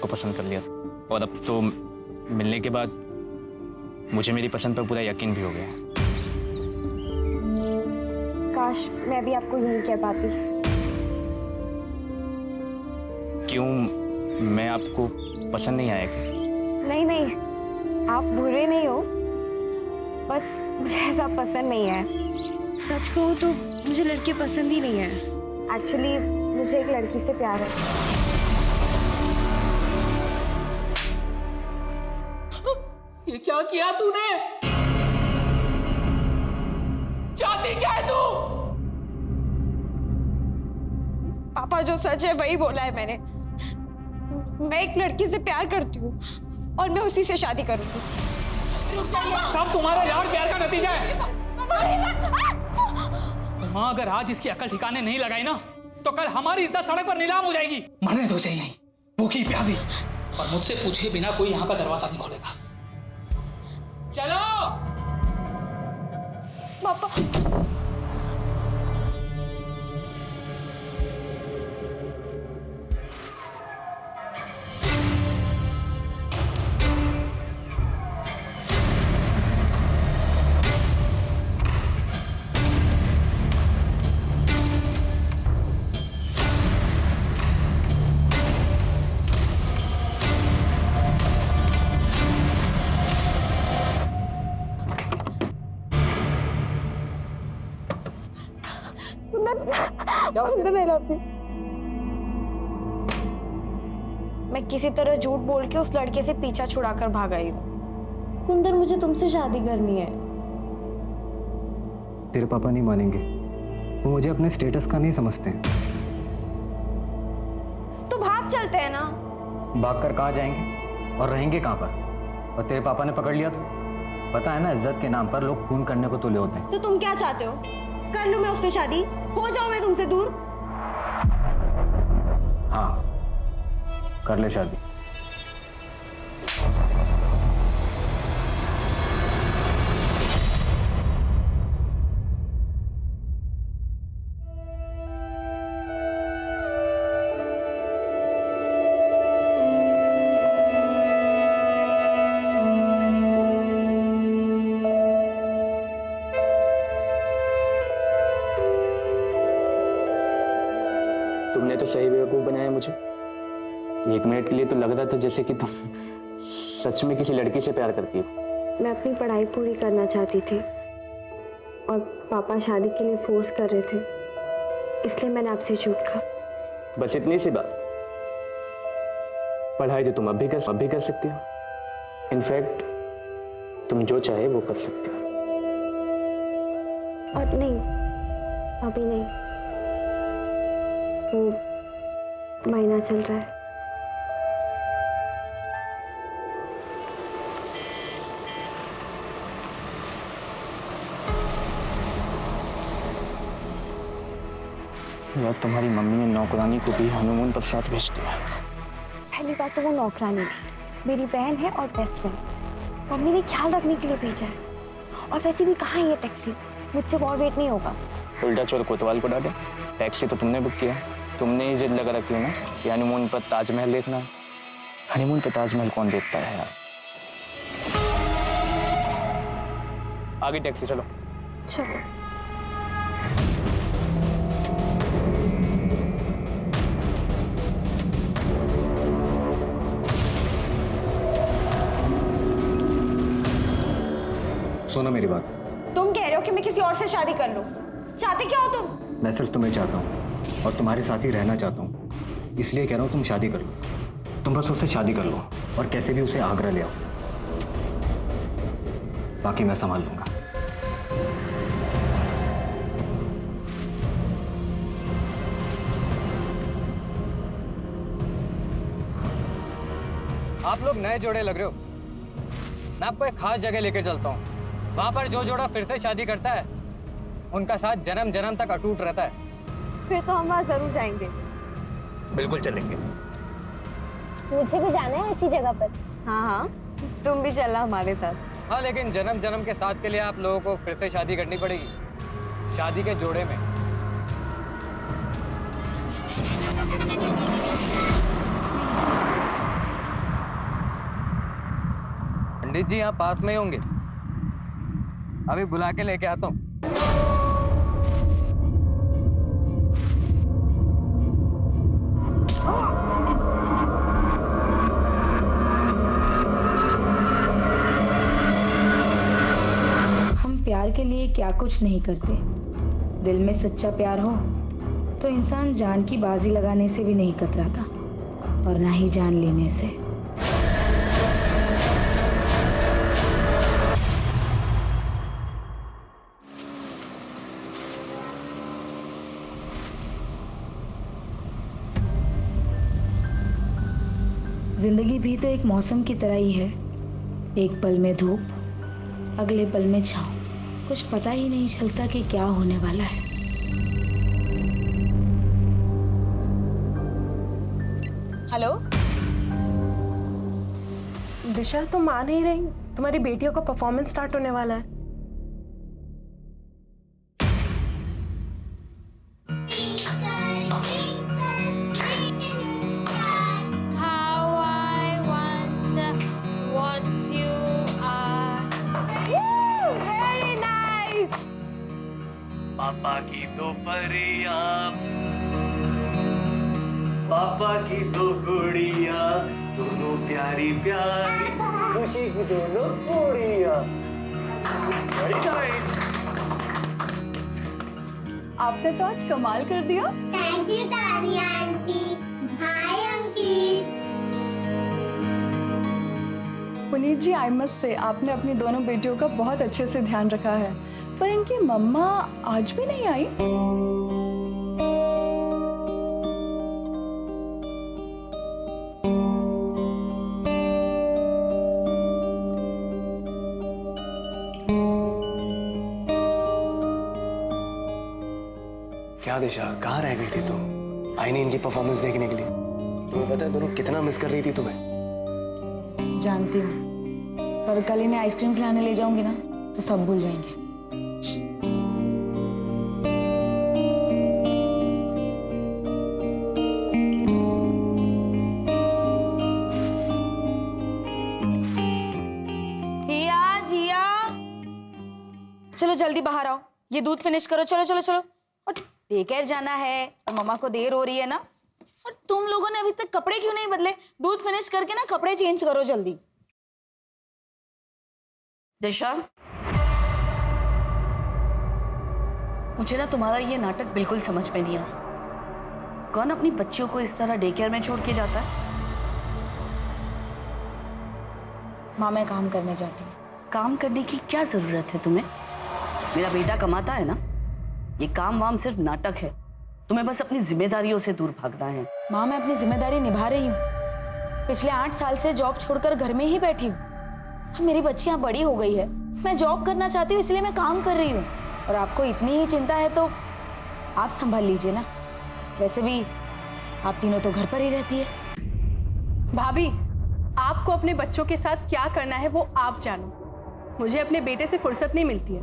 उसको पसंद कर लिया और अब तो मिलने के बाद मुझे मेरी पसंद पर पूरा यकीन भी हो गया। काश मैं भी आपको यही कह पाती। क्यों, मैं आपको पसंद नहीं आया क्या? नहीं नहीं, आप बुरे नहीं हो, बस मुझे ऐसा पसंद नहीं है। सच कहूँ तो मुझे लड़के पसंद ही नहीं है। एक्चुअली मुझे एक लड़की से प्यार है। ये क्या किया तूने? चाहती क्या है तू? पापा जो सच है वही बोला है मैंने। मैं एक लड़की से प्यार करती हूँ और मैं उसी से शादी करूंगी। सब तुम्हारा यार प्यार का नतीजा है। माँ अगर आज इसकी अकल ठिकाने नहीं लगाई ना तो कल हमारी इज्जत सड़क पर नीलाम हो जाएगी। मरने दो इसे यहीं, भूखी प्यासी, और मुझसे पूछे बिना कोई यहाँ का दरवाजा नहीं खोलेगा। चलो पापा। मैं किसी तरह झूठ बोल के उस लड़के से पीछा छुड़ाकर भाग आई हूँ। कुंदन, मुझे तुमसे शादी करनी है। तेरे पापा नहीं मानेंगे, वो मुझे अपने स्टेटस का नहीं समझते हैं। तो भाग चलते हैं ना। भाग कर कहाँ जाएंगे और रहेंगे कहाँ पर? और तेरे पापा ने पकड़ लिया तो पता है ना, इज्जत के नाम पर लोग खून करने को तुले होते हैं। तो तुम क्या चाहते हो? कर लूं मैं उससे शादी? हो जाऊं मैं तुमसे दूर? हाँ, कर ले शादी। तुमने तो सही बेवकूफ बनाया मुझे। एक मिनट के लिए तो लग रहा था जैसे कि तुम सच में किसी लड़की से प्यार करती हो। मैं अपनी पढ़ाई पूरी करना चाहती थी और पापा शादी के लिए फोर्स कर रहे थे, इसलिए मैंने आपसे झूठ कहा। बस इतनी सी बात। पढ़ाई तो तुम अब भी कर सकती हो। इनफैक्ट तुम जो चाहे वो कर सकते हो। और नहीं, अभी नहीं, वो महीना चल रहा है। यार, तुम्हारी मम्मी ने नौकरानी को भी हनीमून पर साथ भेज दिया। पहली बात तो वो नौकरानी नहीं, मेरी बहन है और बेस्ट फ्रेंड। मम्मी ने ख्याल रखने के लिए भेजा है। और वैसे भी कहाँ है ये टैक्सी? मुझसे और वेट नहीं होगा। उल्टा चोर कोतवाल को डाले। टैक्सी तो तुमने बुक किया, तुमने ही जिद लगा रखी है ना कि हनीमून पर ताजमहल देखना। हनीमून पर ताजमहल कौन देखता है यार? आगे टैक्सी, चलो। चलो। सुनो मेरी बात। तुम कह रहे हो कि मैं किसी और से शादी कर लूं? चाहते क्या हो तुम? मैं सिर्फ तुम्हें चाहता हूँ और तुम्हारे साथ ही रहना चाहता हूँ, इसलिए कह रहा हूँ तुम शादी कर लो। तुम बस उससे शादी कर लो और कैसे भी उसे आगरा ले आओ, बाकी मैं संभाल लूंगा। आप लोग नए जोड़े लग रहे हो। मैं आपको एक खास जगह लेकर चलता हूँ। वहां पर जो जोड़ा फिर से शादी करता है उनका साथ जन्म जन्म तक अटूट रहता है। फिर तो हम वहाँ जरूर जाएंगे। बिल्कुल चलेंगे। मुझे भी जाना है इसी जगह पर। हाँ हाँ, तुम भी चलना हमारे साथ। हाँ, लेकिन जन्म जन्म के साथ के लिए आप लोगों को फिर से शादी करनी पड़ेगी, शादी के जोड़े में। पंडित जी यहाँ पास में ही होंगे, अभी बुला के लेके आता हूँ। हम प्यार के लिए क्या कुछ नहीं करते। दिल में सच्चा प्यार हो तो इंसान जान की बाजी लगाने से भी नहीं कतराता, और ना ही जान लेने से। जिंदगी भी तो एक मौसम की तरह ही है, एक पल में धूप, अगले पल में छाँव। कुछ पता ही नहीं चलता कि क्या होने वाला है। हेलो दिशा, तुम आ नहीं रही? तुम्हारी बेटियों का परफॉर्मेंस स्टार्ट होने वाला है। How I wonder what you are. Very nice. पापा की दो परियां, पापा की दो गुड़िया, दोनों प्यारी प्यारी, खुशी की दोनों गुड़िया। Very nice. आपने तो आज कमाल कर दिया। Thank you, Tanya aunty. Hi, aunty. Puneet ji, I must say आपने अपनी दोनों बेटियों का बहुत अच्छे से ध्यान रखा है। पर इनकी मम्मा आज भी नहीं आई। क्या दिशा, कहाँ रह गई थी तुम? आई नहीं इनकी परफॉर्मेंस देखने के लिए। तुम्हें पता है दोनों कितना मिस कर रही थी तुम्हें। जानती हूँ, पर कल इन्हें आइसक्रीम खिलाने ले जाऊंगी ना तो सब भूल जाएंगे। जिया जिया, चलो जल्दी बाहर आओ, ये दूध फिनिश करो। चलो चलो चलो। और डेकेयर जाना है और मम्मा को देर हो रही है ना। और तुम लोगों ने अभी तक कपड़े क्यों नहीं बदले? दूध फिनिश करके ना कपड़े चेंज करो जल्दी। दिशा, मुझे ना तुम्हारा ये नाटक बिल्कुल समझ में नहीं आ रहा। कौन अपनी बच्चियों को इस तरह डे केयर में छोड़ के जाता है? माँ, मैं काम करने जाती हूँ। काम करने की क्या जरूरत है तुम्हें? मेरा बेटा कमाता है ना। ये काम वाम सिर्फ नाटक है। तुम्हें बस अपनी जिम्मेदारियों से दूर भागना है। माँ, मैं अपनी जिम्मेदारी निभा रही हूँ। पिछले 8 साल से जॉब छोड़कर घर में ही बैठी हूँ। अब मेरी बच्ची यहाँ बड़ी हो गई है, मैं जॉब करना चाहती हूँ, इसलिए मैं काम कर रही हूँ। और आपको इतनी ही चिंता है तो आप संभाल लीजिए ना। वैसे भी आप तीनों तो घर पर ही रहती है। भाभी, आपको अपने बच्चों के साथ क्या करना है वो आप जानो। मुझे अपने बेटे से फुर्सत नहीं मिलती है।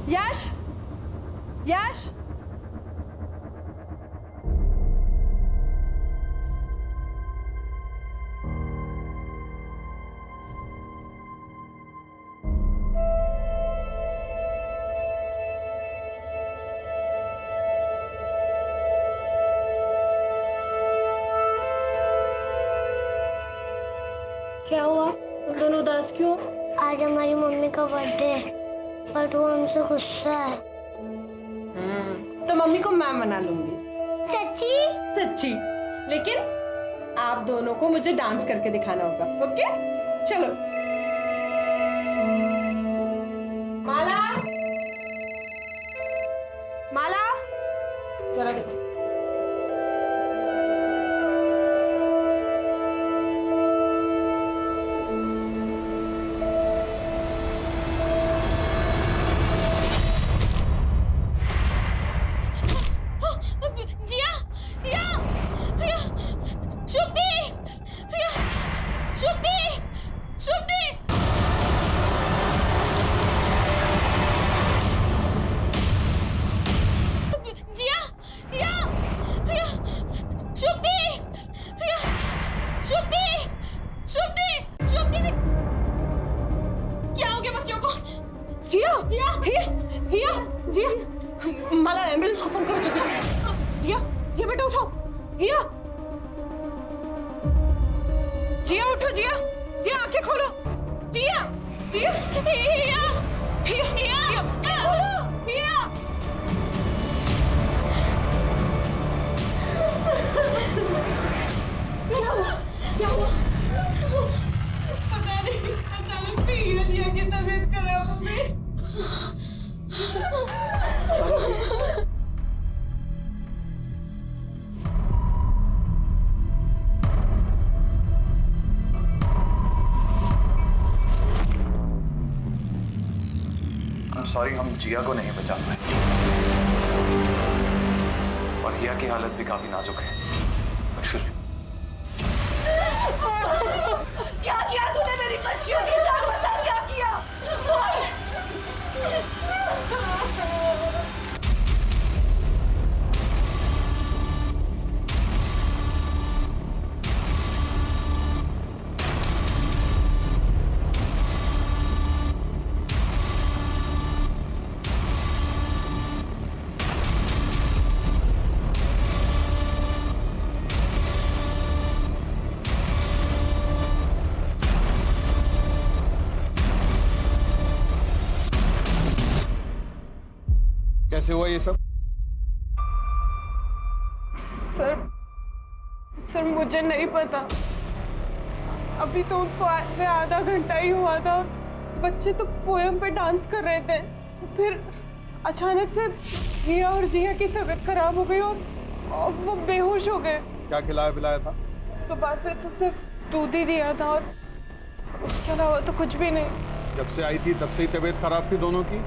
यश, यश, क्या हुआ? तुम दोनों उदास क्यों? आज हमारी मम्मी का बर्थडे है, पर वो हमसे गुस्सा है। तो मम्मी को मैं मना लूंगी। सच्ची? सच्ची। लेकिन आप दोनों को मुझे डांस करके दिखाना होगा। ओके, चलो। माला, माला, जरा देखो। जिया, या, या, शुभदी, या, शुभदी, शुभदी। जिया, या, या, शुभदी, या, शुभदी, शुभदी, शुभदी। जिया जिया हिया जिया मला एम्बुलेंस को फोन करो जल्दी। जिया जिया बेटा उठो। हिया जिया उठो। जिया जिया आंखें खोलो। जिया जिया हिया हिया हिया खोलो। हिया क्या हुआ? पता नहीं, अचानक से हिया जिया की तबीयत खराब हो गई। सॉरी, हम जिया को नहीं बचा पाए और हिया की हालत भी काफी नाजुक है। एक्चुअली क्या किया तूने मेरी बच्चियों के साथ? बता क्या किया? कैसे हुआ ये सब? सर मुझे नहीं पता। अभी तो उनको आए आधा घंटा ही हुआ था। बच्चे तो पोयम पे डांस कर रहे थे, फिर अचानक से हिया और जिया की तबीयत खराब हो गई और वो बेहोश हो गए। क्या खिलाया पिलाया था? सुबह से तो सिर्फ दूध ही दिया था और उसके अलावा तो कुछ भी नहीं। जब से आई थी तब से ही तबीयत खराब थी दोनों की?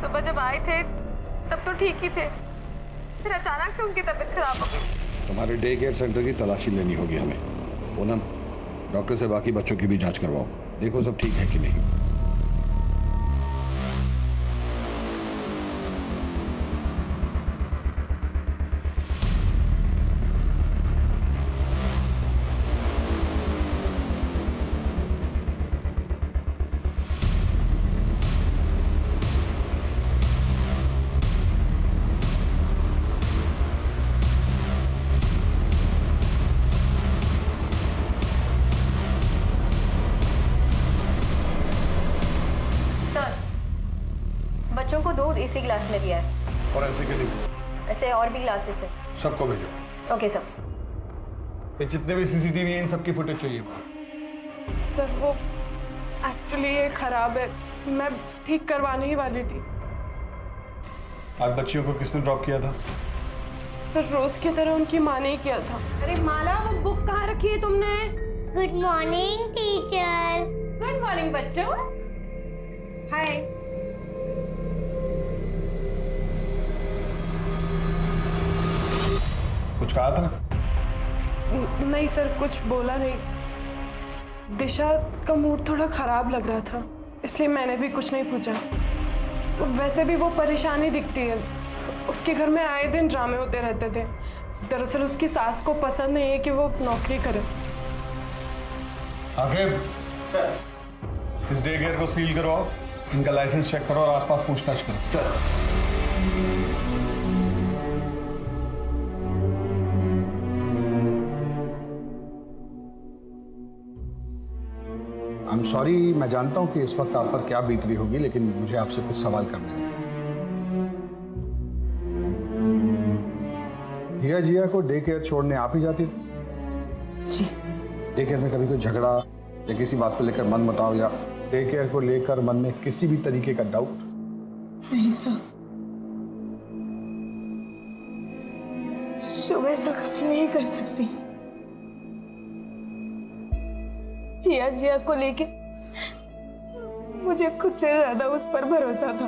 सुबह जब आए थे तब तो ठीक ही थे, फिर अचानक से उनकी तबीयत खराब हो गई। तुम्हारे डे केयर सेंटर की तलाशी लेनी होगी हमें। पूनम, डॉक्टर से बाकी बच्चों की भी जांच करवाओ, देखो सब ठीक है कि नहीं। बच्चों को दूध इसी ग्लास में दिया है और ऐसे के लिए ऐसे और भी ग्लासेस है। सबको भेजो। Okay sir. ये जितने भी सीसीटीवी हैं इन सबकी फुटेज चाहिए। सर वो एक्चुअली ये खराब है, मैं ठीक करवाने ही वाली थी। आज बच्चियों को किसने ड्रॉप किया था? सर रोज की तरह उनकी माँ ने ही किया था। अरे माला, वो बुक कहाँ रखी है तुमने? Good morning teacher. Good morning बच्चों। हाय। कुछ कहा था ना? नहीं सर, कुछ बोला नहीं। दिशा का मूड थोड़ा खराब लग रहा था, इसलिए मैंने भी कुछ नहीं पूछा। वैसे भी वो परेशानी दिखती है, उसके घर में आए दिन ड्रामे होते रहते थे। दरअसल उसकी सास को पसंद नहीं है कि वो नौकरी करे। आखिर सर, इस डे केयर को सील करवाओ, इनका लाइसेंस चेक करो और आसपास पूछताछ करो। सर आई एम सॉरी, मैं जानता हूं कि इस वक्त आप पर क्या बीत रही होगी, लेकिन मुझे आपसे कुछ सवाल करने हैं। हिया जिया को डे केयर छोड़ने आप ही जाती थी? जी। डे केयर में कभी कोई झगड़ा या किसी बात को लेकर मन मुटाव या डे केयर को लेकर मन में किसी भी तरीके का डाउट? नहीं सर, सुबह से कभी नहीं कर सकती। हिया जिया को लेके मुझे खुद से ज्यादा उस पर भरोसा था।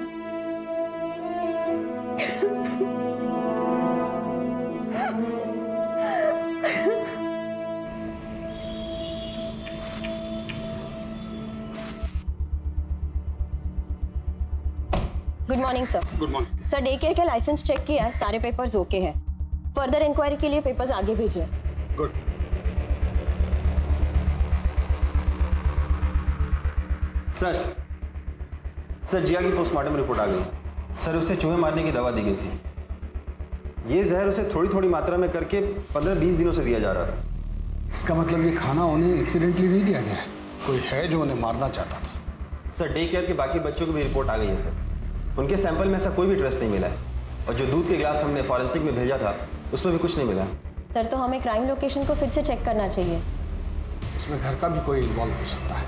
Good morning sir. Good morning sir, day care का लाइसेंस चेक किया है, सारे पेपर्स ओके हैं। फर्दर इंक्वायरी के लिए पेपर्स आगे भेजिए। गुड। सर जिया की पोस्टमार्टम रिपोर्ट आ गई। सर उसे चूहे मारने की दवा दी गई थी। ये जहर उसे थोड़ी थोड़ी मात्रा में करके 15-20 दिनों से दिया जा रहा था। इसका मतलब ये खाना उन्हें एक्सीडेंटली नहीं दिया गया है, कोई है जो उन्हें मारना चाहता था। सर डे केयर के बाकी बच्चों की भी रिपोर्ट आ गई है सर। उनके सैंपल में ऐसा कोई भी ट्रेस नहीं मिला है और जो दूध के गिलास हमने फॉरेंसिक में भेजा था उसमें भी कुछ नहीं मिला। सर तो हमें क्राइम लोकेशन को फिर से चेक करना चाहिए। इसमें घर का भी कोई इन्वॉल्व हो सकता है।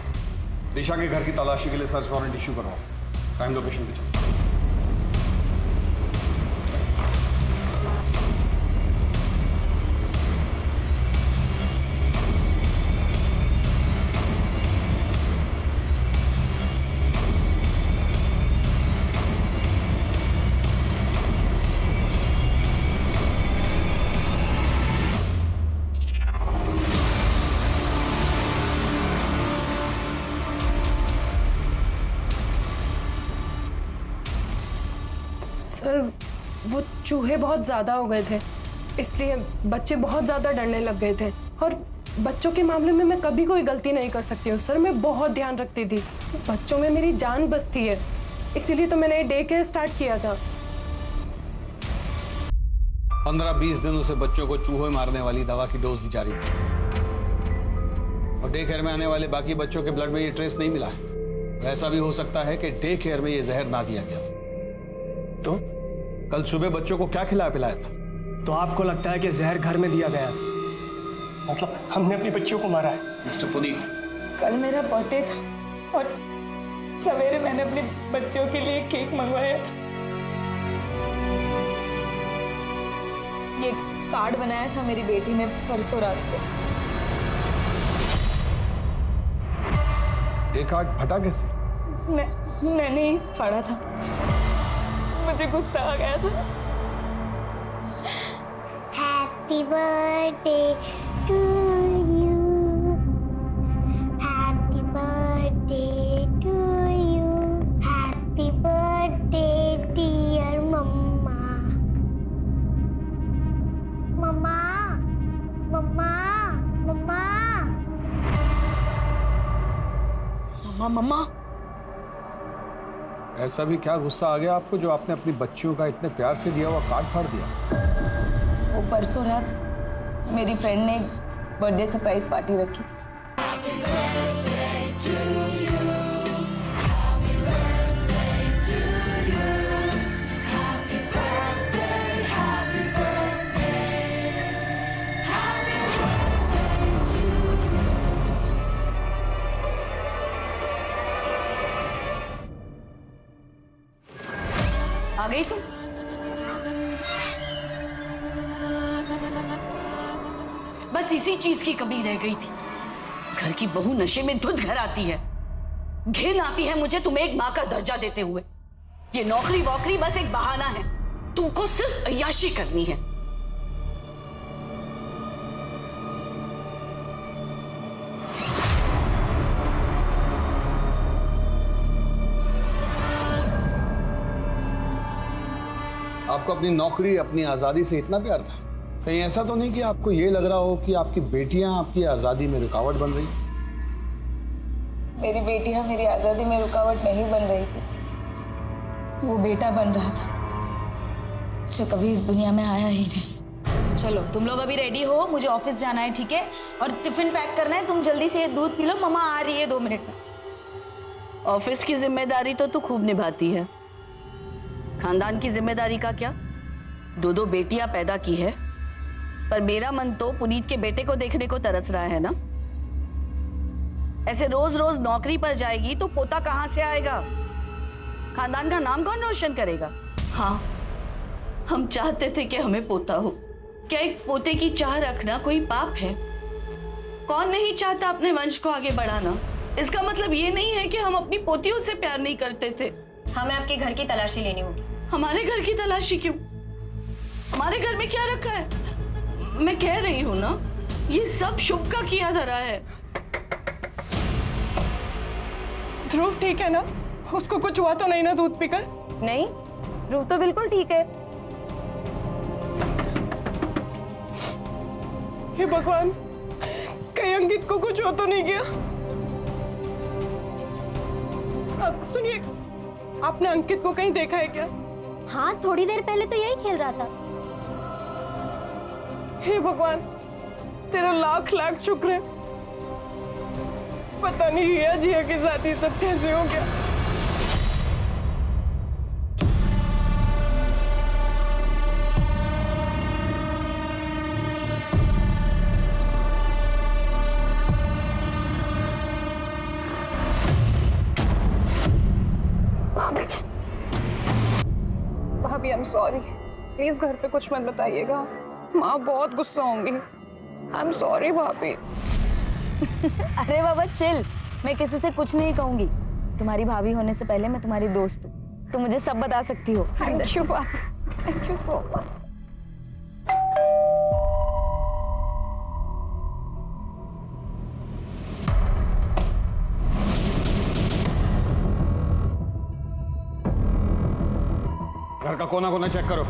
दिशा के घर की तलाशी के लिए सर्च वारंट इशू करवाओ, क्राइम लोकेशन पे चलो। सर वो चूहे बहुत ज़्यादा हो गए थे, इसलिए बच्चे बहुत ज़्यादा डरने लग गए थे। और बच्चों के मामले में मैं कभी कोई गलती नहीं कर सकती हूँ सर। मैं बहुत ध्यान रखती थी, बच्चों में मेरी जान बसती है, इसीलिए तो मैंने डे केयर स्टार्ट किया था। 15-20 दिनों से बच्चों को चूहे मारने वाली दवा की डोज दी जा रही थी और डे केयर में आने वाले बाकी बच्चों के ब्लड में ये ट्रेस नहीं मिला है। ऐसा भी हो सकता है कि डे केयर में ये जहर ना दिया गया। तो कल सुबह बच्चों को क्या खिलाया पिलाया था? तो आपको लगता है कि जहर घर में दिया गया, मतलब हमने अपनी बच्चियों को मारा है? मिस्टर पुनीत, कल मेरा बर्थडे था और सवेरे मैंने अपने बच्चों के लिए केक मंगवाया था। ये कार्ड बनाया था मेरी बेटी ने परसों रात को। ये कार्ड फटा कैसे? मैंने ही फाड़ा था, मुझे गुस्सा आ गया था। Happy birthday to you, happy birthday to you, happy birthday dear mamma. Mamma mamma mamma mamma mamma. ऐसा भी क्या गुस्सा आ गया आपको जो आपने अपनी बच्चियों का इतने प्यार से दिया हुआ कार्ड फाड़ दिया? वो परसों रात मेरी फ्रेंड ने बर्थडे सरप्राइज पार्टी रखी थी। आ गई तुम? बस इसी चीज की कमी रह गई थी। घर की बहू नशे में धुत घर आती है। घिन आती है मुझे तुम्हें एक मां का दर्जा देते हुए। ये नौकरी वोकरी बस एक बहाना है, तुमको सिर्फ अय्याशी करनी है। आपको अपनी नौकरी, अपनी आजादी से इतना प्यार था? कहीं ऐसा तो नहीं कि आपको ये लग रहा हो कि आपकी बेटियां आपकी आजादी में रुकावट बन रही? मेरी बेटियां मेरी आजादी में रुकावट नहीं बन रही थी, वो बेटा बन रहा था जो कभी इस दुनिया में आया ही नहीं। चलो तुम लोग अभी रेडी हो, मुझे ऑफिस जाना है, ठीक है? और टिफिन पैक करना है। तुम जल्दी से दूध पी लो, मम्मा आ रही है 2 मिनट में। ऑफिस की जिम्मेदारी तो तू खूब निभाती है, खानदान की जिम्मेदारी का क्या? 2 बेटियां पैदा की है, पर मेरा मन तो पुनीत के बेटे को देखने को तरस रहा है ना। ऐसे रोज रोज नौकरी पर जाएगी तो पोता कहां से आएगा? खानदान का नाम कौन रोशन करेगा? हाँ, हम चाहते थे कि हमें पोता हो। क्या एक पोते की चाह रखना कोई पाप है? कौन नहीं चाहता अपने वंश को आगे बढ़ाना? इसका मतलब ये नहीं है कि हम अपनी पोतियों से प्यार नहीं करते थे। हमें आपके घर की तलाशी लेनी होगी। हमारे घर की तलाशी क्यों? हमारे घर में क्या रखा है? मैं कह रही हूँ ना, ये सब शुभ का किया धरा है। ध्रुव ठीक है ना? उसको कुछ हुआ तो नहीं ना दूध पीकर? नहीं, ध्रुव तो बिल्कुल ठीक है। हे भगवान, कहीं अंकित को कुछ हो तो नहीं गया? अब सुनिए, आपने अंकित को कहीं देखा है क्या? हाँ, थोड़ी देर पहले तो यही खेल रहा था। हे भगवान, तेरा लाख लाख शुक्र है। पता नहीं रिया जिया के साथ ये सब कैसे हो गया। भाभी, आई एम सॉरी। प्लीज घर पे कुछ मत बताइएगा, माँ बहुत गुस्सा होंगी। आई एम सॉरी भाभी। अरे बाबा चिल, मैं किसी से कुछ नहीं कहूंगी। तुम्हारी भाभी होने से पहले मैं तुम्हारी दोस्त हूँ, तुम मुझे सब बता सकती हो। थैंक यू भाभी, थैंक यू सो मच। घर का कोना कोना चेक करो।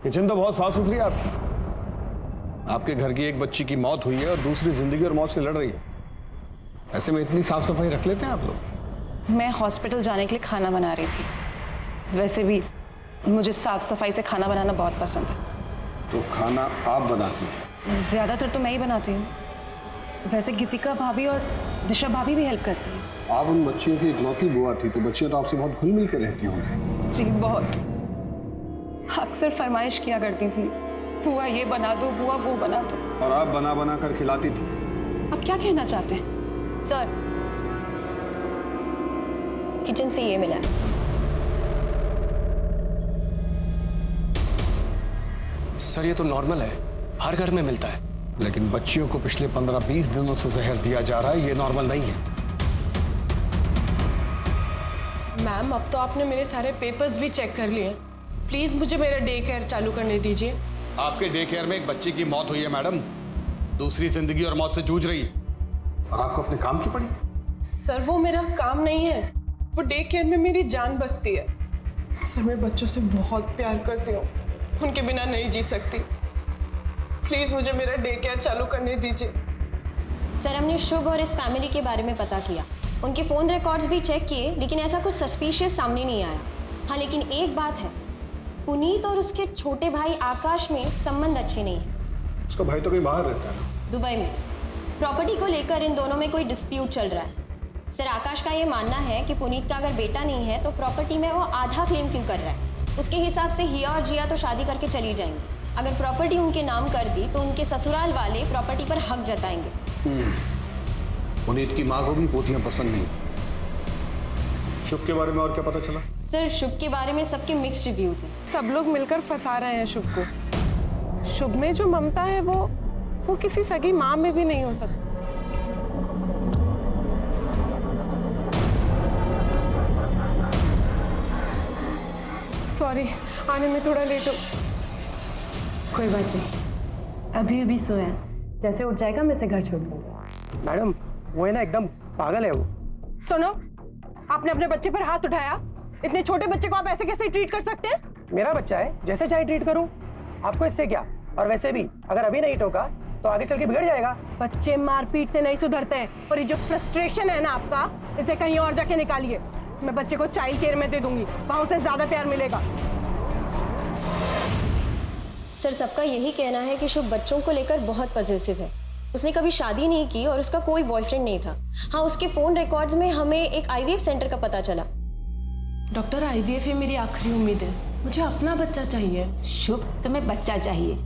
किचन तो बहुत साफ सुथरी है आपकी। आपके घर की एक बच्ची की मौत हुई है और दूसरी जिंदगी और मौत से लड़ रही है। ऐसे में इतनी साफ सफाई रख लेते हैं आप लोग? मैं हॉस्पिटल जाने के लिए खाना बना रही थी। वैसे भी मुझे साफ सफाई से खाना बनाना बहुत पसंद है। तो खाना आप बनाती हैं? ज्यादातर तो मैं ही बनाती हूँ। वैसे गीतिका भाभी और दिशा भाभी भी हेल्प करती हैं। आप उन बच्चियों की इकलौती बुआ थी, तो बच्चियां तो आपसे बहुत घुल मिल कर रहती होंगी। जी बहुत। अक्सर फरमाइश किया करती थी, बुआ ये बना दो, बुआ वो बना दो। और आप बना बना कर खिलाती थी। आप क्या कहना चाहते हैं? सर, किचन से ये मिला। सर ये तो नॉर्मल है, हर घर में मिलता है। लेकिन बच्चियों को पिछले 15-20 दिनों से जहर दिया जा रहा है, ये नॉर्मल नहीं है। मैम, अब तो आपने मेरे सारे पेपर्स भी चेक कर लिए। प्लीज मुझे मेरा डे केयर चालू करने दीजिए। आपके डे केयर में एक बच्ची की मौत हुई है मैडम, दूसरी जिंदगी और मौत से जूझ रही है, और आपको अपने काम की पड़ी। सर वो मेरा काम नहीं है, वो डे केयर में मेरी जान बसती है। सर मैं बच्चों से बहुत प्यार करती हूँ, उनके बिना नहीं जी सकती। प्लीज मुझे मेरा डे केयर चालू करने दीजिए। सर, हमने शुभ और इस फैमिली के बारे में पता किया, उनके फोन रिकॉर्ड्स भी चेक किए, लेकिन ऐसा कुछ सस्पिशियस सामने नहीं आया। हाँ, लेकिन एक बात है, पुनीत और उसके छोटे भाई आकाश में संबंध अच्छे नहीं है। उसका भाई तो कहीं बाहर रहता है ना? दुबई में। प्रॉपर्टी को लेकर इन दोनों में कोई डिस्प्यूट चल रहा है। सर, आकाश का ये मानना है कि पुनीत का अगर बेटा नहीं है तो प्रॉपर्टी में वो आधा क्लेम क्यों कर रहा है। उसके हिसाब से हिया और जिया तो शादी करके चली जाएंगी। अगर प्रॉपर्टी उनके नाम कर दी तो उनके ससुराल वाले प्रॉपर्टी पर हक जताएंगे। पुनीत की माँ को भी पोतियां पसंद नहीं। शुभ के बारे में और क्या पता चला? सर, शुभ के बारे में सबके मिक्स्ड रिव्यूज हैं। सब लोग मिलकर फंसा रहे हैं शुभ को। शुभ में जो ममता है वो किसी सगी माँ में भी नहीं हो सकती। सॉरी, आने में थोड़ा लेट हो। कोई बात नहीं, अभी अभी सोया, जैसे उठ जाएगा मैं इसे घर छोड़ दूंगा। मैडम वो है ना एकदम पागल है वो। सुनो, आपने अपने बच्चे पर हाथ उठाया। इतने छोटे बच्चे को आप ऐसे कैसे ट्रीट कर सकते हैं? मेरा बच्चा है, जैसे चाहे ट्रीट करूं, आपको इससे क्या। और वैसे भी अगर अभी नहीं टोका तो आगे चल के बिगड़ जाएगा। बच्चे मारपीट से नहीं सुधरते हैं, और ये जो फ्रस्ट्रेशन है ना आपका, इसे कहीं और जाके निकालिए। मैं बच्चे को चाइल्ड केयर में दे दूंगी, वहां उसे ज्यादा प्यार मिलेगा। सर, सबका यही कहना है कि शुभ बच्चों को लेकर बहुत पॉजिटिव है। उसने कभी शादी नहीं की और उसका कोई बॉयफ्रेंड नहीं था। हाँ, उसके फोन रिकॉर्ड्स में हमें एक आईवीएफ सेंटर का पता चला। डॉक्टर, आईवीएफ ही मेरी आखिरी उम्मीद है। मुझे अपना बच्चा चाहिए। शुभ, तुम्हें बच्चा चाहिए,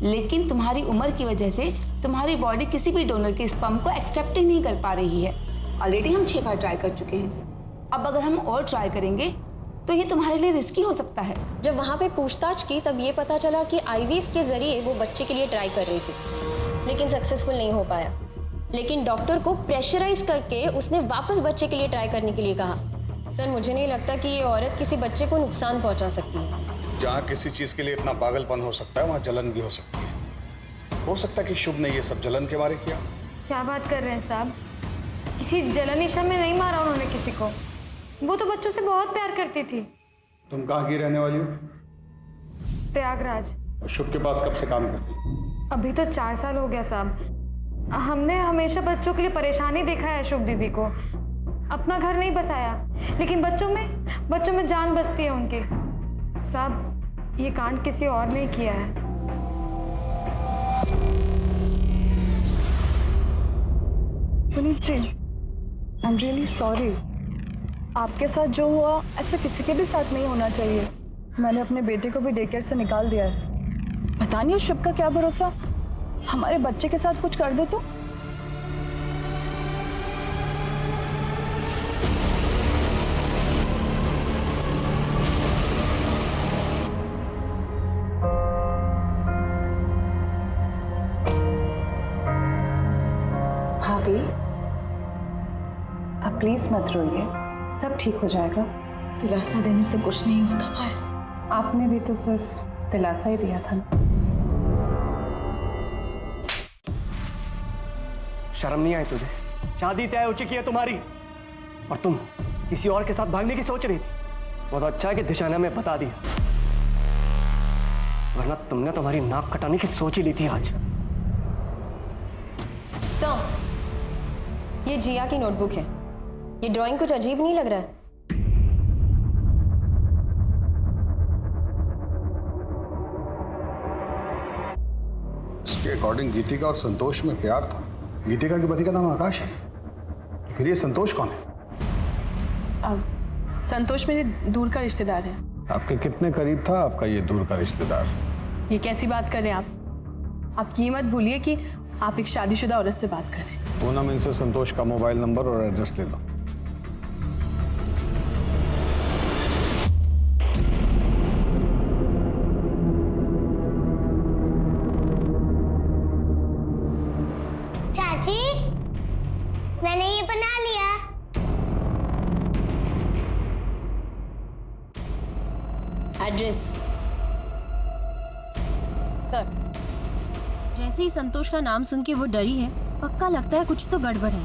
लेकिन तुम्हारी उम्र की वजह से तुम्हारी बॉडी किसी भी डोनर के स्पर्म को एक्सेप्ट ही नहीं कर पा रही है। ऑलरेडी हम 6 बार ट्राई कर चुके हैं, अब अगर हम और ट्राई करेंगे तो ये तुम्हारे लिए रिस्की हो सकता है। जब वहाँ पे पूछताछ की तब ये पता चला कि आईवीएफ के जरिए वो बच्चे के लिए ट्राई कर रही थी, लेकिन सक्सेसफुल नहीं हो पाया। लेकिन डॉक्टर को प्रेशराइज करके उसने वापस बच्चे के लिए ट्राई करने के लिए कहा। सर मुझे नहीं लगता कि ये औरत किसी बच्चे को नुकसान पहुंचा सकती है। जहाँ किसी चीज के लिए इतना पागलपन हो सकता है वहाँ जलन भी हो सकती है। हो सकता है कि शुभ ने ये सब जलन के मारे किया। क्या बात कर रहे हैं साहब? किसी जलन ईशा में नहीं मारा उन्होंने किसी को। वो तो बच्चों से बहुत प्यार करती थी। तुम कहाँ की रहने वाली हो? प्रयागराज। और शुभ के पास कब से काम करती? अभी तो 4 साल हो गया साहब। हमने हमेशा बच्चों के लिए परेशानी देखा है शुभ दीदी को। अपना घर नहीं बसाया, लेकिन बच्चों में जान बसती है उनकी। साहब ये कांड किसी और ने किया है। Puneet ji, I am really sorry. आपके साथ जो हुआ ऐसा किसी के भी साथ नहीं होना चाहिए। मैंने अपने बेटे को भी डे केयर से निकाल दिया है। पता नहीं शुभ का क्या भरोसा, हमारे बच्चे के साथ कुछ कर दे तो। भाभी आप प्लीज मत रोइए, सब ठीक हो जाएगा। दिलासा देने से कुछ नहीं होता पाया। आपने भी तो सिर्फ दिलासा ही दिया था ना। शर्म नहीं आई तुझे? शादी तय हो चुकी है तुम्हारी और तुम किसी और के साथ भागने की सोच रही थी। बहुत अच्छा है कि दिशा ने हमें बता दिया, वरना तुमने तुम्हारी नाक कटाने की सोच ही ली थी आज। तो ये जिया की नोटबुक है। ये ड्राइंग कुछ अजीब नहीं लग रहा है? इसके अकॉर्डिंग गीतिका और संतोष में प्यार था। गीतिका के पति का नाम आकाश है, फिर ये संतोष कौन है? संतोष मेरे दूर का रिश्तेदार है। आपके कितने करीब था आपका ये दूर का रिश्तेदार? ये कैसी बात कर रहे हैं आप ये मत भूलिए कि आप एक शादीशुदा औरत से बात कर रहे हैं। पूनम, इनसे संतोष का मोबाइल नंबर और एड्रेस ले लो। चाची मैंने ये बना लिया। Address sir. जैसे ही संतोष का नाम सुन के वो डरी है, पक्का लगता है कुछ तो गड़बड़ है।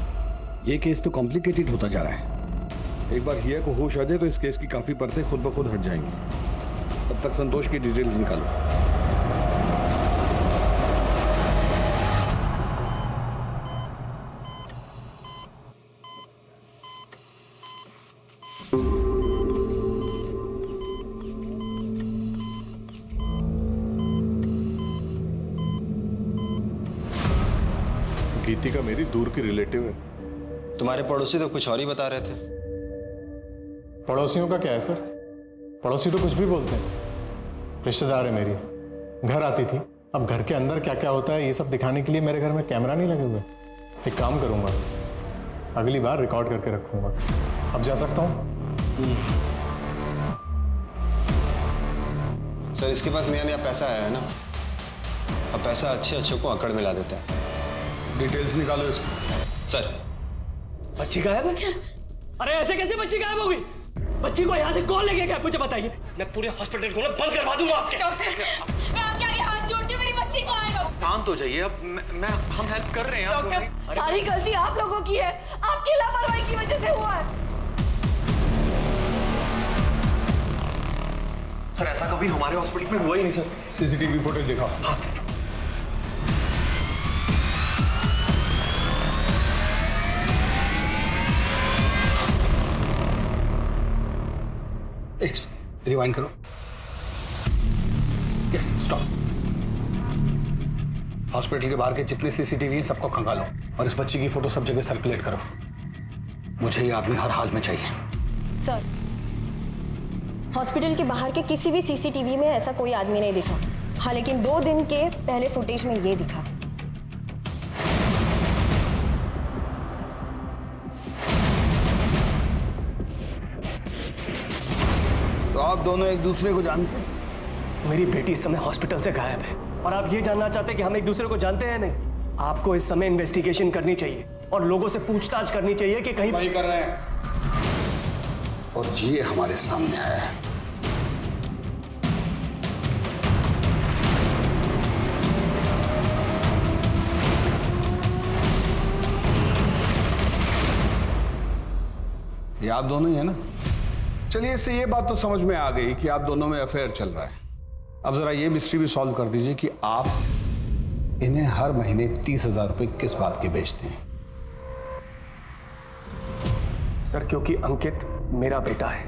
ये केस तो कॉम्प्लिकेटेड होता जा रहा है। एक बार हिया को होश आ जाए तो इस केस की काफी परतें खुद ब खुद हट जाएंगी। तब तक संतोष की डिटेल्स निकालो। गीतिका मेरी दूर की रिलेटिव है। तुम्हारे पड़ोसी तो कुछ और ही बता रहे थे। पड़ोसियों का क्या है सर? पड़ोसी तो कुछ भी बोलते हैं। रिश्तेदार है मेरी, घर आती थी। अब घर के अंदर क्या क्या होता है ये सब दिखाने के लिए मेरे घर में कैमरा नहीं लगे हुए। एक काम करूंगा, अगली बार रिकॉर्ड करके रखूंगा। अब जा सकता हूँ? सर इसके पास नया नया पैसा आया है ना, अब पैसा अच्छे अच्छे को अकड़ में ला देता है। डिटेल्स निकालो इसको। सर बच्ची गायब है? अरे ऐसे कैसे बच्ची गायब हो गई? बच्ची को यहाँ से कौन लेके गया मुझे बताइए। मैं पूरे हॉस्पिटल को बंद करवा दूंगा आपके। डॉक्टर मैं आपके आगे हाथ जोड़ती हूँ, मेरी बच्ची को आए। शांत हो जाइए। अब हम हेल्प कर रहे हैं। डॉक्टर सारी गलती आप लोगों की है, आपकी लापरवाही की वजह से हुआ है। सर ऐसा कभी हमारे हॉस्पिटल में हुआ ही नहीं सर। सीसीटीवी फुटेज दिखाओ। हाँ सर। रिवाइंड करो। Yes stop. हॉस्पिटल के बाहर के जितने सीसीटीवी हैं सबको खंगालो और इस बच्ची की फोटो सब जगह सर्कुलेट करो। मुझे ये आदमी हर हाल में चाहिए। सर हॉस्पिटल के बाहर के किसी भी सीसीटीवी में ऐसा कोई आदमी नहीं दिखा। हाँ लेकिन 2 दिन के पहले फुटेज में ये दिखा। तो आप दोनों एक दूसरे को जानते हैं? मेरी बेटी इस समय हॉस्पिटल से गायब है और आप ये जानना चाहते हैं कि हम एक दूसरे को जानते हैं? नहीं, आपको इस समय इन्वेस्टिगेशन करनी चाहिए और लोगों से पूछताछ करनी चाहिए कि कहीं वही कर रहे हैं और ये हमारे सामने आया है। ये आप दोनों ही है ना? चलिए, इससे ये बात तो समझ में आ गई कि आप दोनों में अफेयर चल रहा है। अब जरा ये मिस्ट्री भी सॉल्व कर दीजिए कि आप इन्हें हर महीने 30,000 रुपए किस बात के बेचते हैं? सर, क्योंकि अंकित मेरा बेटा है।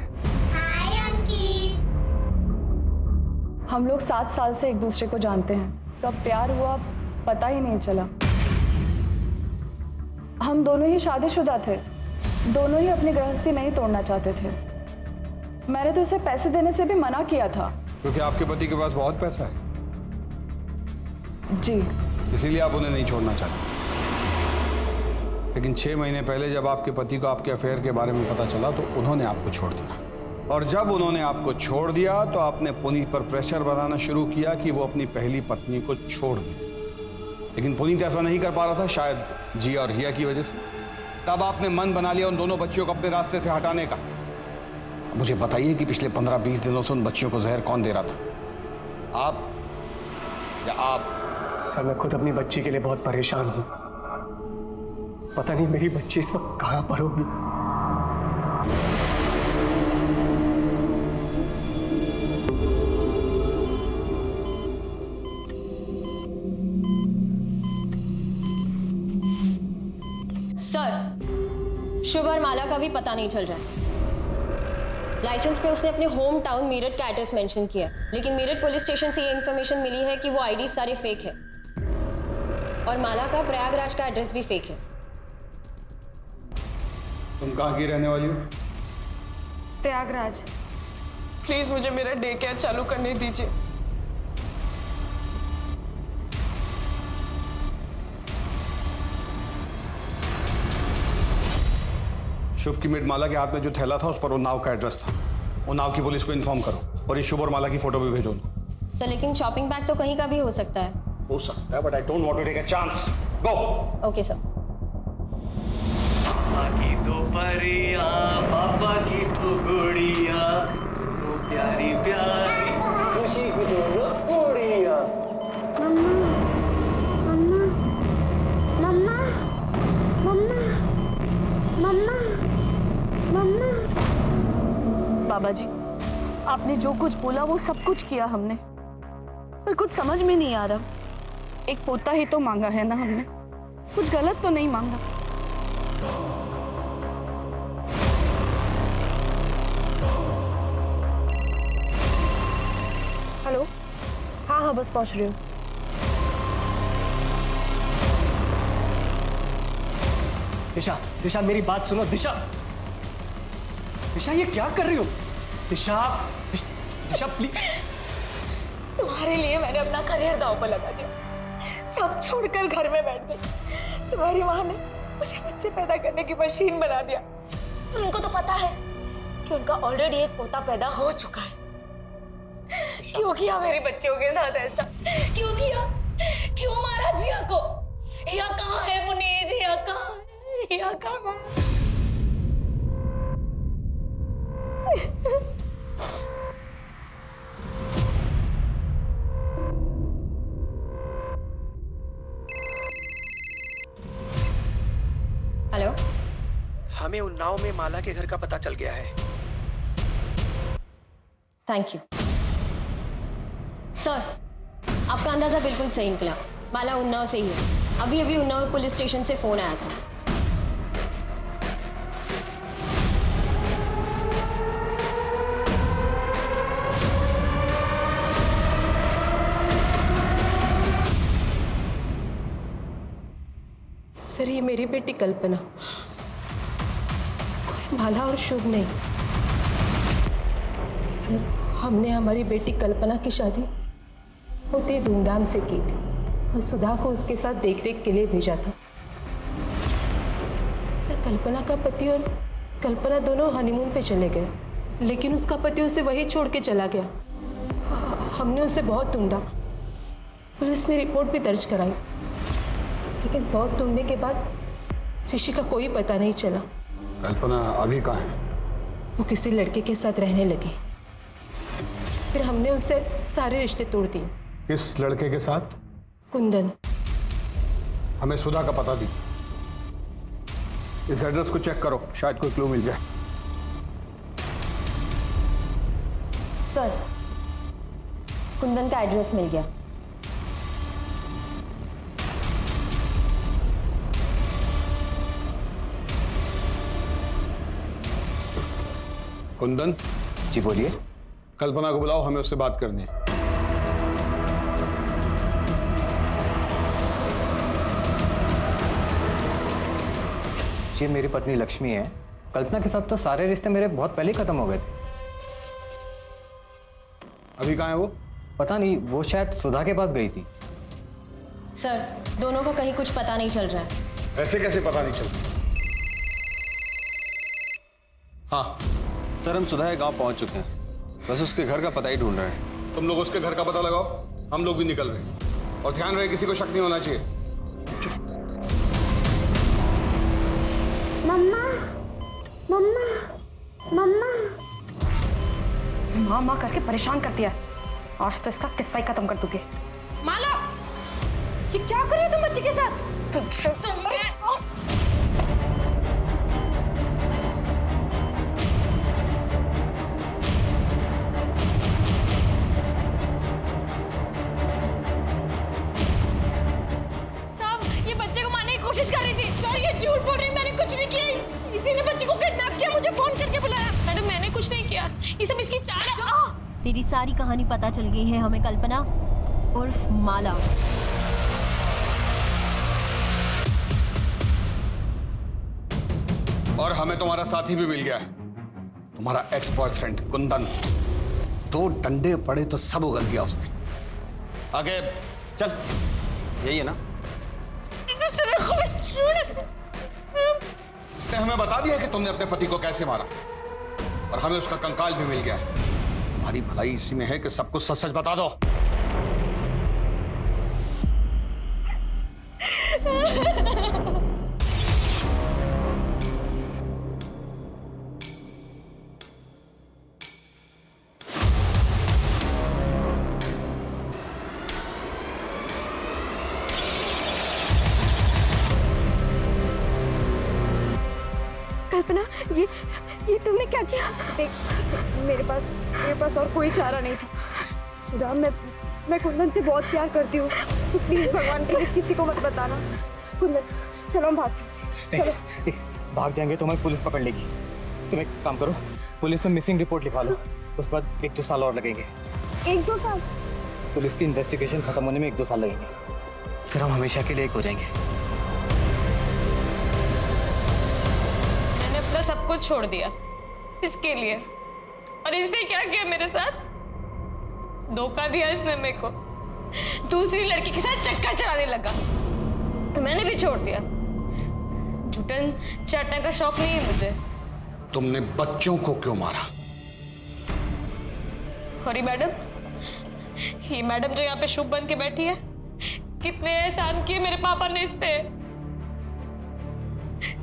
हम लोग 7 साल से एक दूसरे को जानते हैं, कब प्यार हुआ पता ही नहीं चला। हम दोनों ही शादीशुदा थे, दोनों ही अपनी गृहस्थी नहीं तोड़ना चाहते थे। मैंने तो उसे पैसे देने से भी मना किया था। क्योंकि आपके पति के पास बहुत पैसा है। जी, इसीलिए आप उन्हें नहीं छोड़ना चाहते। लेकिन 6 महीने पहले जब आपके पति को आपके अफेयर के बारे में पता चला तो उन्होंने आपको छोड़ दिया, और जब उन्होंने आपको छोड़ दिया तो आपने पुनीत पर प्रेशर बनाना शुरू किया कि वो अपनी पहली पत्नी को छोड़ दे। लेकिन पुनीत ऐसा नहीं कर पा रहा था, शायद जिया और हिया की वजह से। तब आपने मन बना लिया उन दोनों बच्चियों को अपने रास्ते से हटाने का। मुझे बताइए कि पिछले 15-20 दिनों से उन बच्चियों को जहर कौन दे रहा था, आप या आप? सर, मैं खुद अपनी बच्ची के लिए बहुत परेशान हूं। पता नहीं मेरी बच्ची इस वक्त कहां पर होगी। सर, शुभ और माला का भी पता नहीं चल रहा है। लाइसेंस पे उसने अपने होम टाउन मीरठ का एड्रेस मेंशन किया, लेकिन मीरठ पुलिस स्टेशन से ये इन्फॉर्मेशन मिली है कि वो आईडी सारे फेक है, और माला का प्रयागराज का एड्रेस भी फेक है। तुम कहाँ की रहने वाली हो? प्रयागराज। प्लीज मुझे मेरा डे केयर चालू करने दीजिए। शुभ की मेड माला के हाथ में जो थैला था उस पर उन्नाव का एड्रेस था। उन्नाव की पुलिस को इन्फॉर्म करो और ये शुभ और माला की फोटो भी भेजो। सर, लेकिन शॉपिंग बैग तो कहीं का भी हो सकता है। हो सकता है, but I don't want to take a chance. Go. Okay sir. माँ की तो परिया, पापा की तो गुड़िया, दोनों प्यारी प्यारी, खुशी की दोनों गुड़िया। मम्मा, मम्मा, मम्मा, मम्मा। बाबा जी, आपने जो कुछ बोला वो सब कुछ किया हमने, पर कुछ समझ में नहीं आ रहा। एक पोता ही तो मांगा है ना हमने, कुछ गलत तो नहीं मांगा। हेलो। हाँ, बस पहुंच रही हूँ। दिशा, दिशा मेरी बात सुनो। दिशा, दिशा ये क्या कर रही हो? दिशा, दिशा प्लीज। तुम्हारे लिए मैंने अपना करियर दांव पर लगा दिया, सब छोड़कर घर में बैठ गई। तुम्हारी माँ ने मुझे बच्चे पैदा करने की मशीन बना दिया। उनको तो पता है कि उनका ऑलरेडी एक पोता पैदा हो चुका है। क्यों किया मेरे बच्चों के साथ ऐसा? क्यों किया? क्यों मारा जिया को? हिया कहाँ है पुनीत? हिया कहाँ है? हिया कहाँ है? हेलो। हमें उन्नाव में माला के घर का पता चल गया है। थैंक यू सर, आपका अंदाजा बिल्कुल सही निकला। माला उन्नाव से ही है। अभी अभी उन्नाव पुलिस स्टेशन से फोन आया था। सर, ये मेरी बेटी कल्पना, कोई माला और शुभ नहीं। सर, हमने हमारी बेटी कल्पना की शादी बहुत ही धूमधाम से की थी और सुधा को उसके साथ देखरेख के लिए भेजा था। पर कल्पना का पति और कल्पना दोनों हनीमून पे चले गए, लेकिन उसका पति उसे वहीं छोड़ के चला गया। हमने उसे बहुत ढूंढा, पुलिस में रिपोर्ट भी दर्ज कराई, लेकिन बहुत ढूंढने के बाद ऋषि का कोई पता नहीं चला। कल्पना अभी कहाँ है? वो किसी लड़के के साथ रहने लगी। फिर हमने उससे सारे रिश्ते तोड़ दिए। किस लड़के के साथ? कुंदन। हमें सुधा का पता दी। इस एड्रेस को चेक करो, शायद कोई क्लू मिल जाए। सर, कुंदन का एड्रेस मिल गया। कुंदन जी बोलिए। कल्पना को बुलाओ, हमें उससे बात करनी है। जी मेरी पत्नी लक्ष्मी है। कल्पना के साथ तो सारे रिश्ते मेरे बहुत पहले ही खत्म हो गए थे। अभी कहाँ है वो? पता नहीं, वो शायद सुधा के पास गई थी। सर, दोनों को कहीं कुछ पता नहीं चल रहा है। ऐसे कैसे पता नहीं चलता? हाँ सर, हम सुधा के गांव पहुंच चुके हैं, बस उसके घर का पता ही ढूंढ रहे हैं। तुम लोग उसके घर का पता लगाओ, हम लोग भी निकल रहे हैं। और ध्यान रहे किसी को शक नहीं होना चाहिए। मम्मा, मम्मा, मम्मा। माँ माँ करके परेशान कर दिया। आज तो इसका किस्सा ही खत्म कर दूंगी। माला, ये क्या कर रही हो तुम बच्चे के साथ? साहब, ये बच्चे को मारने की कोशिश कर रही थी। सर, ये झूठ बोल रही है, मैंने कुछ नहीं किया। इसी ने बच्चे को किडनैप किया, मुझे फोन करके बुलाया। मैडम, मैंने कुछ नहीं किया, ये सब इसकी चाल है। तेरी सारी कहानी पता चल गई है हमें, कल्पना उर्फ माला। और हमें तुम्हारा साथी भी मिल गया है, तुम्हारा एक्स बॉयफ्रेंड कुंदन। 2 डंडे पड़े तो सब उगल गया उसने। आगे चल, यही है ना? इसने हमें बता दिया कि तुमने अपने पति को कैसे मारा, और हमें उसका कंकाल भी मिल गया है। हमारी भलाई इसी में है कि सब कुछ सच सच बता दो। कल्पना, ये तुमने क्या किया? देख, मेरे पास और कोई चारा नहीं था। सुधा, मैं कुंदन से बहुत प्यार करती हूँ। तो प्लीज भगवान के लिए किसी को मत बताना। कुंदन, चलो हम भाग चलते हैं। चलो। भाग जाएंगे तो हमें पुलिस पकड़ लेगी। तुम एक काम करो, पुलिस में मिसिंग रिपोर्ट लिखा लो, उसके बाद 1-2 साल और लगेंगे। 1-2 साल? पुलिस की इन्वेस्टिगेशन खत्म होने में 1-2 साल लगेंगे, फिर हम हमेशा के लिए एक हो जाएंगे। मैंने अपना सब कुछ छोड़ दिया इसके लिए, और इसने क्या किया मेरे साथ? धोखा दिया इसने मेरे को। दूसरी लड़की के साथ चक्कर चलाने लगा, मैंने भी छोड़ दिया। झूठन चाटने का शौक नहीं है मुझे। तुमने बच्चों को क्यों मारा? और ये मैडम जो यहाँ पे शुभ बन के बैठी है, कितने एहसान किए मेरे पापा ने इस पे।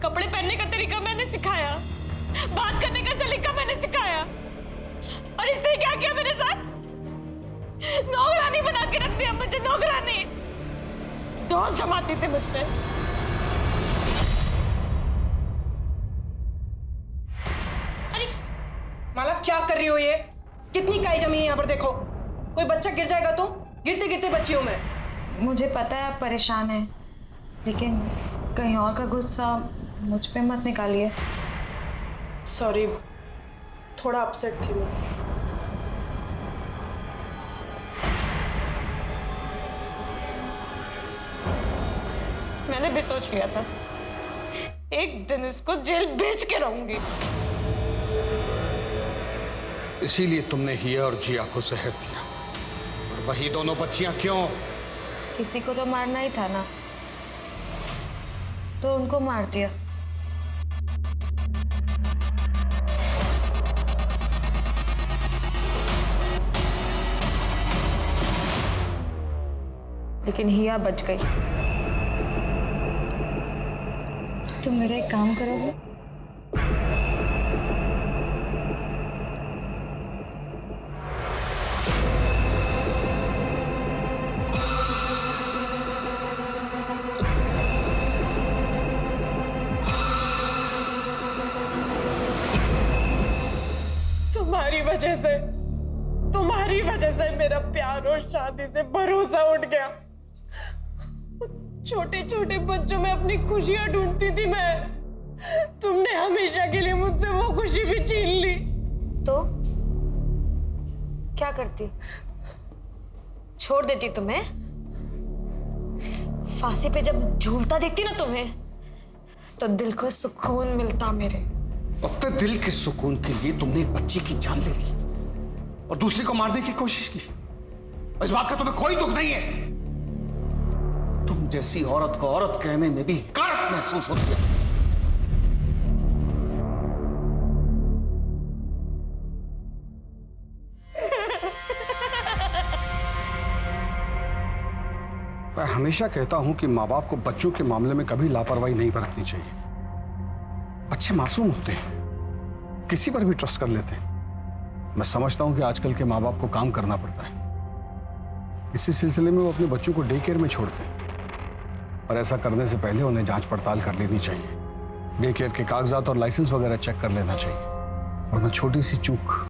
कपड़े पहनने का तरीका मैंने सिखाया, बात करने का सलीका मैंने सिखाया, और इसने क्या किया मेरे साथ? नौकरानी बना के रख दिया मुझे, नौकरानी। दोस्त जमाती थे मुझ पे। माला, क्या कर रही हो ये? कितनी काई जमी है यहाँ पर, देखो। कोई बच्चा गिर जाएगा तो? गिरते गिरते बची हूं मैं। मुझे पता है आप परेशान हैं, लेकिन कहीं और का गुस्सा मुझ पे मत निकालिए। सॉरी, थोड़ा अपसेट थी मैं। मैंने भी सोच लिया था एक दिन इसको जेल भेज के रहूंगी। इसीलिए तुमने हिया और जिया को जहर दिया, और वही दोनों बच्चियां क्यों? किसी को तो मारना ही था ना, तो उनको मार दिया। लेकिन हिया बच गई। तुम मेरा एक काम करोगे? तुम्हारी वजह से मेरा प्यार और शादी से भरोसा उठ गया। छोटे छोटे बच्चों में अपनी खुशियां ढूंढती थी मैं। तुमने हमेशा के लिए मुझसे वो खुशी भी छीन ली। तो क्या करती? छोड़ देती तुम्हें? फांसी पे जब झूलता देखती ना तुम्हें, तो दिल को सुकून मिलता मेरे। अपने दिल के सुकून के लिए तुमने एक बच्ची की जान ले ली और दूसरी को मारने की कोशिश की। इस बात का तुम्हें कोई दुख नहीं है? तुम जैसी औरत को औरत कहने में भी हकारत महसूस होती है। मैं हमेशा कहता हूं कि माँ बाप को बच्चों के मामले में कभी लापरवाही नहीं बरतनी चाहिए। बच्चे मासूम होते हैं, किसी पर भी ट्रस्ट कर लेते हैं। मैं समझता हूं कि आजकल के माँ बाप को काम करना पड़ता है, इसी सिलसिले में वो अपने बच्चों को डे केयर में छोड़ते हैं। और ऐसा करने से पहले उन्हें जांच पड़ताल कर लेनी चाहिए। डे केयर के कागजात और लाइसेंस वगैरह चेक कर लेना चाहिए, वरना छोटी सी चूक